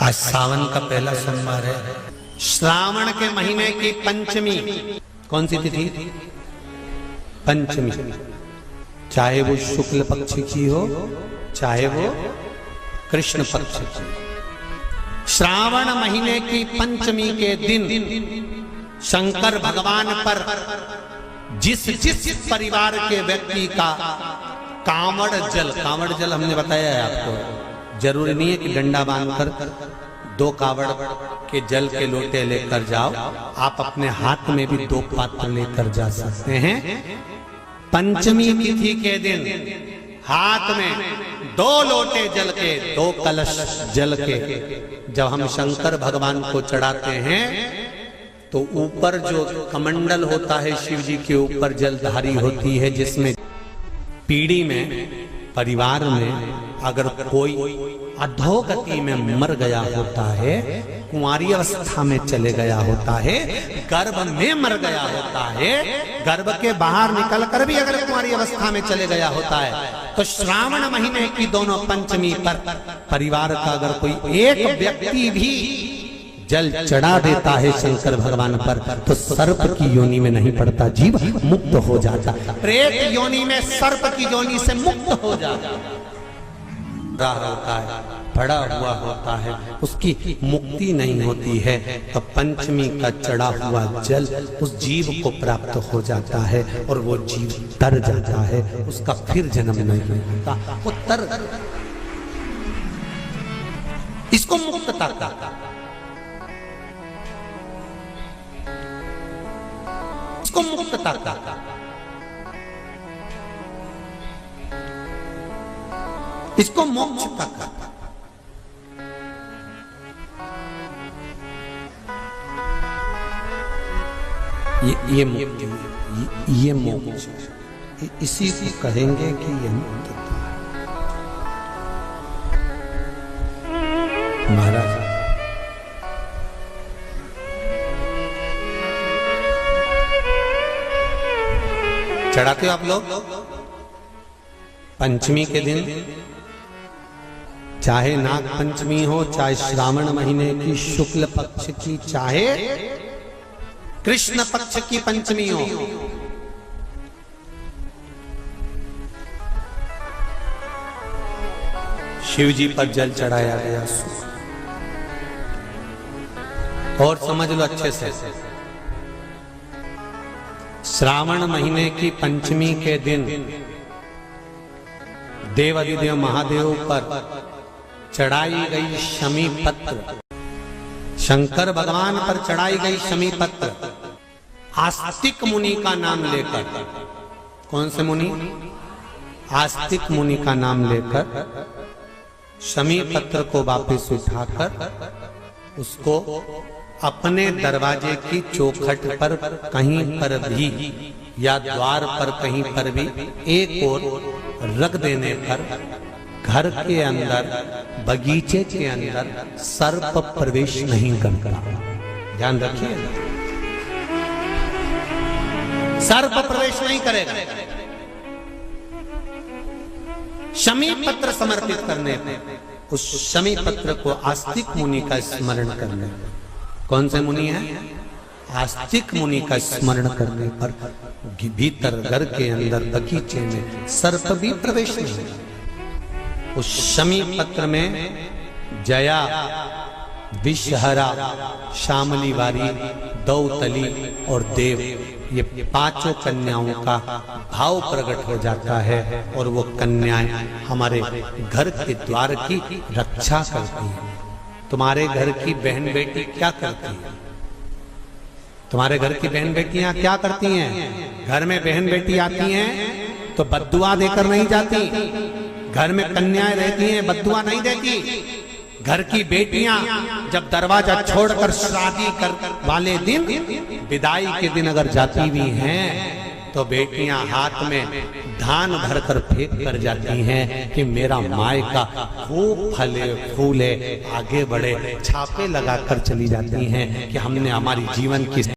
आज सावन का पहला सोमवार है। श्रावण के महीने की पंचमी कौन सी तिथि? पंचमी। चाहे वो शुक्ल पक्ष की हो चाहे वो कृष्ण पक्ष की। श्रावण महीने की पंचमी के दिन शंकर भगवान पर जिस जिस परिवार के व्यक्ति का कांवड़ जल हमने बताया है आपको, जरूरी नहीं है कि डंडा बांधकर 2 कावड़ के जल के लोटे लेकर जाओ, आप अपने हाथ में भी 2 पात्र लेकर जा सकते हैं। पंचमी तिथि के दिन हाथ में 2 लोटे जल के, 2 कलश जल के जब हम शंकर भगवान को चढ़ाते हैं तो ऊपर जो कमंडल होता है शिव जी के ऊपर जलधारी होती है, जिसमें पीढ़ी में परिवार में अगर कोई अधोगति में मर गया होता है, कुंवारी अवस्था में चले गया होता है, गर्भ में मर गया होता है, गर्भ के बाहर निकलकर भी अगर कुंवारी अवस्था में चले गया होता है, तो श्रावण महीने की दोनों पंचमी पर परिवार का अगर कोई एक व्यक्ति भी जल चढ़ा देता है शंकर भगवान पर, तो सर्प की योनि में नहीं पड़ता, जीव मुक्त हो जाता, प्रेत योनि में सर्प की योनि से मुक्त हो जाता होता है, पड़ा हुआ होता है, उसकी मुक्ति नहीं होती है। तो पंचमी का चढ़ा हुआ जल उस जीव को प्राप्त हो जाता है और वो जीव तर जाता है, उसका फिर जन्म नहीं होता, वो तर, इसको मुक्तता का, इसको मुक्तता का, इसको मोक्ष का। ये मुक्ति, ये मोक्ष, इसी को कहेंगे कि ये मुक्तता। महाराज चढ़ाते हो आप लोग पंचमी के दिन, चाहे नाग पंचमी हो, चाहे श्रावण महीने की शुक्ल पक्ष की, चाहे कृष्ण पक्ष की पंचमी हो, शिव जी पर जल चढ़ाया गया। और समझ लो अच्छे से, श्रावण महीने की पंचमी के दिन देवाधिदेव महादेव पर चढ़ाई गई शमी पत्र, शंकर भगवान पर चढ़ाई गई शमी पत्र आस्तिक मुनि का नाम लेकर, कौन से मुनि? आस्तिक मुनि का नाम लेकर शमी पत्र को वापस उठाकर उसको अपने दरवाजे की चौखट पर कहीं पर भी या द्वार पर कहीं पर भी एक ओर रख देने पर घर के अंदर, बगीचे के अंदर सर्प प्रवेश नहीं करता। ध्यान रखिए, सर्प प्रवेश नहीं करेगा। शमी पत्र समर्पित करने पर, उस शमी पत्र को आस्तिक मुनि का स्मरण करने पर, कौन से मुनि है? आस्तिक मुनि का स्मरण करने पर भीतर घर के अंदर बगीचे में सर्प भी प्रवेश नहीं। उस शमी पत्र में जया, विषहरा, शामली वारी, दौतली और देव, ये 5 कन्याओं का भाव प्रकट हो जाता है और वो कन्याएं हमारे घर के द्वार की रक्षा करती हैं। तुम्हारे घर की बहन बेटी क्या करती है? तुम्हारे घर की बहन बेटियां क्या करती हैं? घर में बहन बेटी आती हैं तो बद्दुआ देकर नहीं जाती, घर में कन्याएं रहती हैं बद्दुआ नहीं देती। घर की बेटियां जब दरवाजा छोड़कर शादी कर वाले दिन, विदाई के दिन अगर जाती भी हैं तो बेटियां हाथ में धान भरकर फेंक कर जाती हैं कि मेरा मायका खूब फले फूले आगे बढ़े, छापे लगाकर चली जाती हैं कि हमने हमारी जीवन की